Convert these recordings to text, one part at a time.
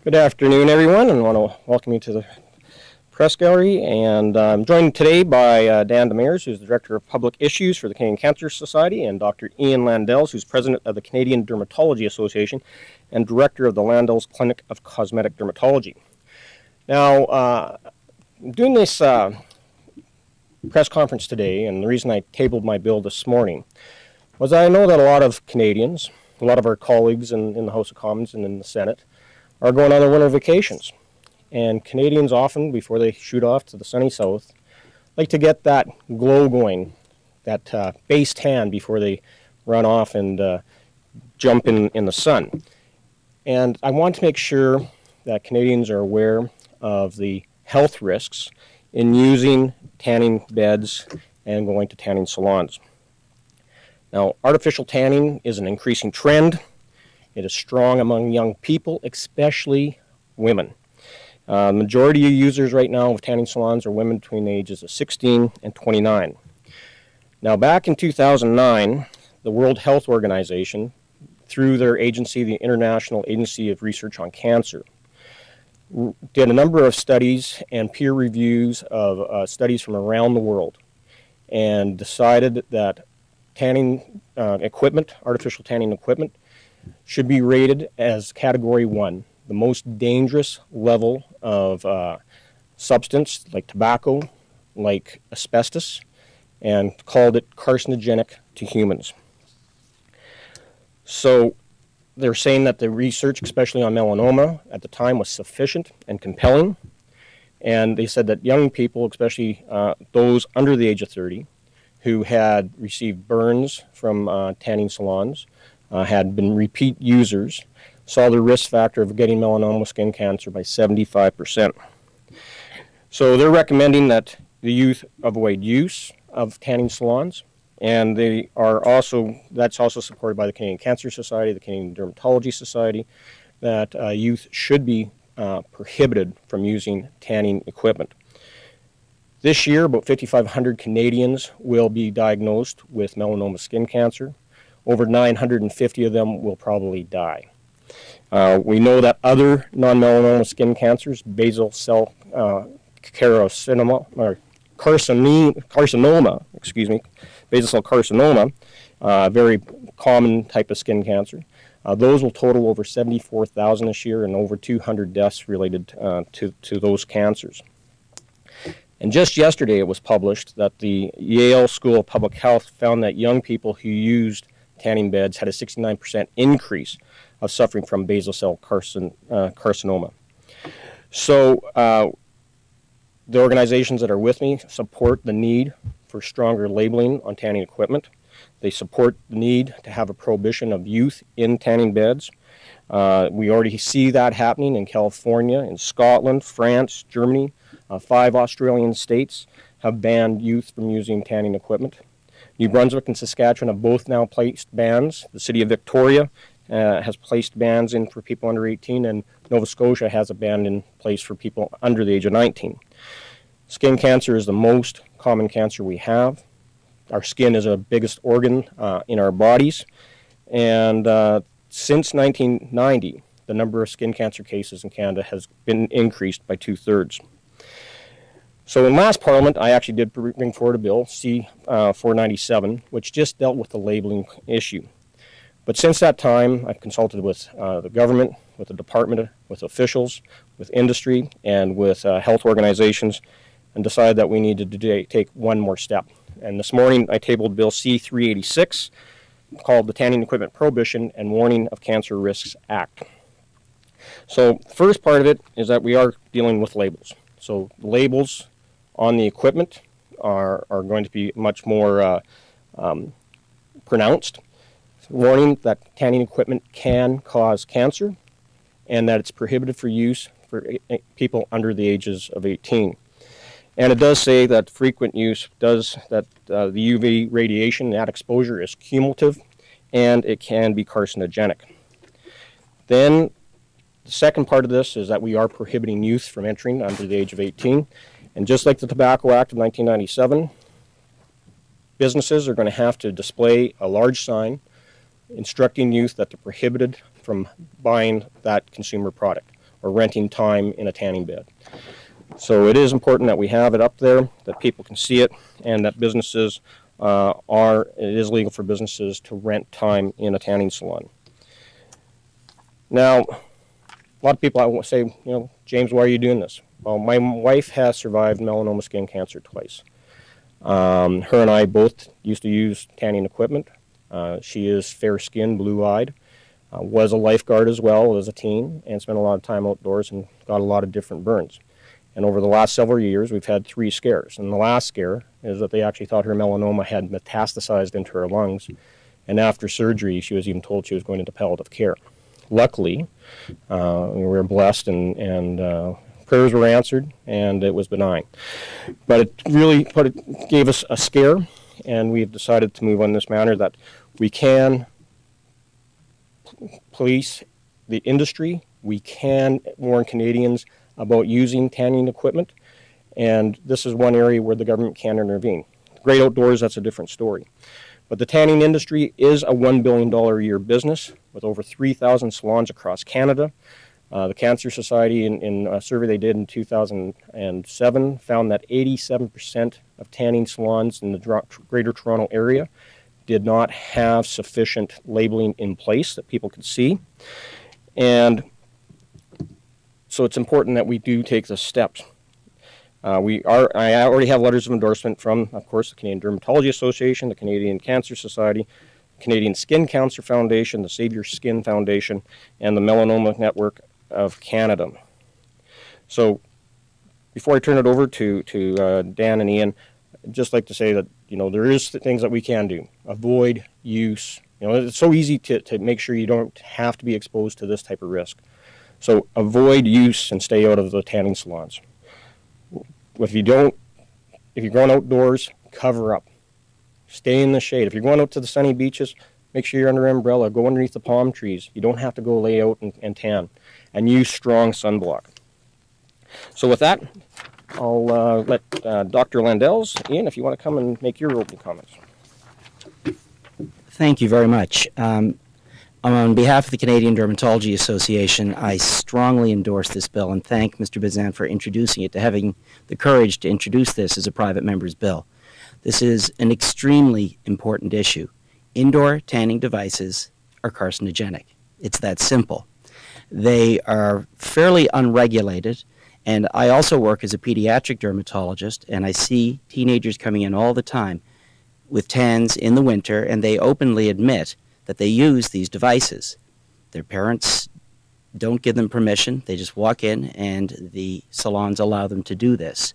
Good afternoon, everyone, and I want to welcome you to the press gallery. And I'm joined today by Dan Demers, who's the Director of Public Issues for the Canadian Cancer Society, and Dr. Ian Landells, who's President of the Canadian Dermatology Association and Director of the Landells Clinic of Cosmetic Dermatology. Now, doing this press conference today, and the reason I tabled my bill this morning, was I know that a lot of Canadians, a lot of our colleagues in the House of Commons and in the Senate, are going on their winter vacations. And Canadians often, before they shoot off to the sunny south, like to get that glow going, that base tan before they run off and jump in the sun. And I want to make sure that Canadians are aware of the health risks in using tanning beds and going to tanning salons. Now, artificial tanning is an increasing trend. It is strong among young people, especially women. The majority of users right now of tanning salons are women between the ages of 16 and 29. Now, back in 2009, the World Health Organization, through their agency, the International Agency of Research on Cancer, did a number of studies and peer reviews of studies from around the world and decided that tanning equipment, artificial tanning equipment, should be rated as Category 1, the most dangerous level of substance like tobacco, like asbestos, and called it carcinogenic to humans. So they're saying that the research, especially on melanoma, at the time was sufficient and compelling, and they said that young people, especially those under the age of 30, who had received burns from tanning salons, had been repeat users, saw the risk factor of getting melanoma skin cancer by 75%. So they're recommending that the youth avoid use of tanning salons, and that's also supported by the Canadian Cancer Society, the Canadian Dermatology Society, that youth should be prohibited from using tanning equipment. This year, about 5,500 Canadians will be diagnosed with melanoma skin cancer. Over 950 of them will probably die. We know that other non-melanoma skin cancers, basal cell carcinoma, basal cell carcinoma, a very common type of skin cancer. Those will total over 74,000 this year, and over 200 deaths related to those cancers. And just yesterday it was published that the Yale School of Public Health found that young people who used tanning beds had a 69% increase of suffering from basal cell carcinoma. So the organizations that are with me support the need for stronger labeling on tanning equipment. They support the need to have a prohibition of youth in tanning beds. We already see that happening in California, in Scotland, France, Germany. 5 Australian states have banned youth from using tanning equipment. New Brunswick and Saskatchewan have both now placed bans. The city of Victoria has placed bans in for people under 18, and Nova Scotia has a ban in place for people under the age of 19. Skin cancer is the most common cancer we have. Our skin is our biggest organ in our bodies, and since 1990, the number of skin cancer cases in Canada has been increased by 2/3. So in last Parliament, I actually did bring forward a bill, C-497, which just dealt with the labeling issue. But since that time, I've consulted with the government, with the department, with officials, with industry, and with health organizations, and decided that we needed to take one more step. And this morning, I tabled Bill C-386, called the Tanning Equipment Prohibition and Warning of Cancer Risks Act. So the first part of it is that we are dealing with labels. So labels on the equipment are going to be much more pronounced, warning that tanning equipment can cause cancer and that it's prohibited for use for people under the ages of 18. And it does say that frequent use the UV radiation, that exposure is cumulative and it can be carcinogenic. Then the second part of this is that we are prohibiting youth from entering under the age of 18. And just like the Tobacco Act of 1997, businesses are going to have to display a large sign instructing youth that they're prohibited from buying that consumer product. or renting time in a tanning bed. So it is important that we have it up there, that people can see it, and that businesses it is legal for businesses to rent time in a tanning salon. Now, a lot of people I say, you know, James, why are you doing this? Well, my wife has survived melanoma skin cancer twice. Her and I both used to use tanning equipment. She is fair-skinned, blue-eyed, was a lifeguard as well as a teen, and spent a lot of time outdoors and got a lot of different burns. And over the last several years, we've had 3 scares. And the last scare is that they actually thought her melanoma had metastasized into her lungs. And after surgery, she was even told she was going into palliative care. Luckily, we were blessed and prayers were answered, and it was benign. But it really gave us a scare, and we've decided to move on this manner that we can police the industry, we can warn Canadians about using tanning equipment, and this is one area where the government can intervene. Great outdoors, that's a different story. But the tanning industry is a $1 billion a year business with over 3,000 salons across Canada. The Cancer Society, in a survey they did in 2007, found that 87% of tanning salons in the Greater Toronto area did not have sufficient labeling in place that people could see. And so it's important that we do take the steps. I already have letters of endorsement from, of course, the Canadian Dermatology Association, the Canadian Cancer Society, Canadian Skin Cancer Foundation, the Save Your Skin Foundation, and the Melanoma Network of Canada. So before I turn it over to Dan and Ian, I'd just like to say that, you know, there is things that we can do. Avoid use. You know, it's so easy to make sure you don't have to be exposed to this type of risk. So avoid use and stay out of the tanning salons. If you're going outdoors, cover up. Stay in the shade. If you're going out to the sunny beaches, make sure you're under an umbrella. Go underneath the palm trees. You don't have to go lay out and tan. And use strong sunblock. So with that, I'll let Dr. Landells, Ian, if you want to come and make your opening comments. Thank you very much. On behalf of the Canadian Dermatology Association, I strongly endorse this bill and thank Mr. Bezan for introducing it, to having the courage to introduce this as a private member's bill. This is an extremely important issue. Indoor tanning devices are carcinogenic. It's that simple. They are fairly unregulated, and I also work as a pediatric dermatologist, and I see teenagers coming in all the time with tans in the winter, and they openly admit that they use these devices. Their parents don't give them permission. They just walk in, and the salons allow them to do this.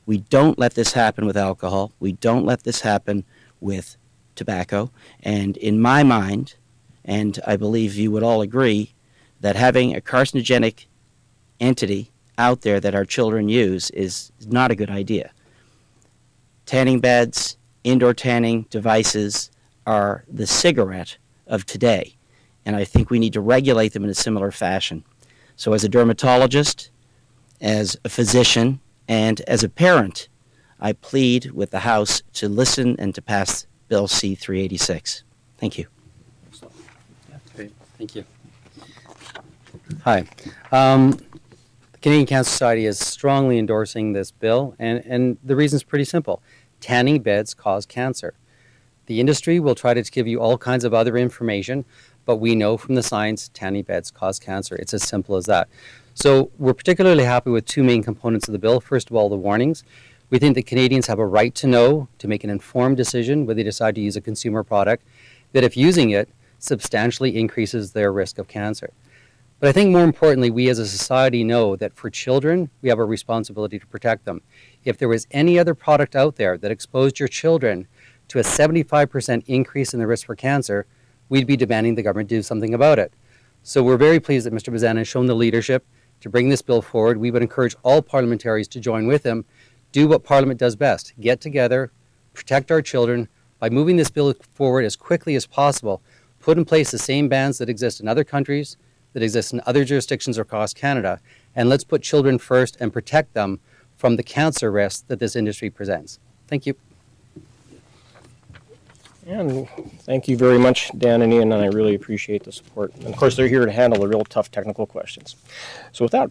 We don't let this happen with alcohol. We don't let this happen with tobacco. And in my mind, and I believe you would all agree, that having a carcinogenic entity out there that our children use is not a good idea. Tanning beds, indoor tanning devices are the cigarette of today, and I think we need to regulate them in a similar fashion. So as a dermatologist, as a physician, and as a parent, I plead with the House to listen and to pass Bill C-386. Thank you. Great. Thank you. Hi. The Canadian Cancer Society is strongly endorsing this bill, and the reason is pretty simple. Tanning beds cause cancer. The industry will try to give you all kinds of other information, but we know from the science tanning beds cause cancer. It's as simple as that. So we're particularly happy with 2 main components of the bill. First of all, the warnings. We think that Canadians have a right to know, to make an informed decision when they decide to use a consumer product, that if using it substantially increases their risk of cancer. But I think more importantly, we as a society know that for children, we have a responsibility to protect them. If there was any other product out there that exposed your children to a 75% increase in the risk for cancer, we'd be demanding the government do something about it. So we're very pleased that Mr. Bezan has shown the leadership to bring this bill forward. We would encourage all parliamentarians to join with him, do what Parliament does best, get together, protect our children by moving this bill forward as quickly as possible, put in place the same bans that exist in other countries, that exist in other jurisdictions across Canada, and let's put children first and protect them from the cancer risks that this industry presents. Thank you. And thank you very much, Dan and Ian, and I really appreciate the support. And of course, they're here to handle the real tough technical questions. So with that,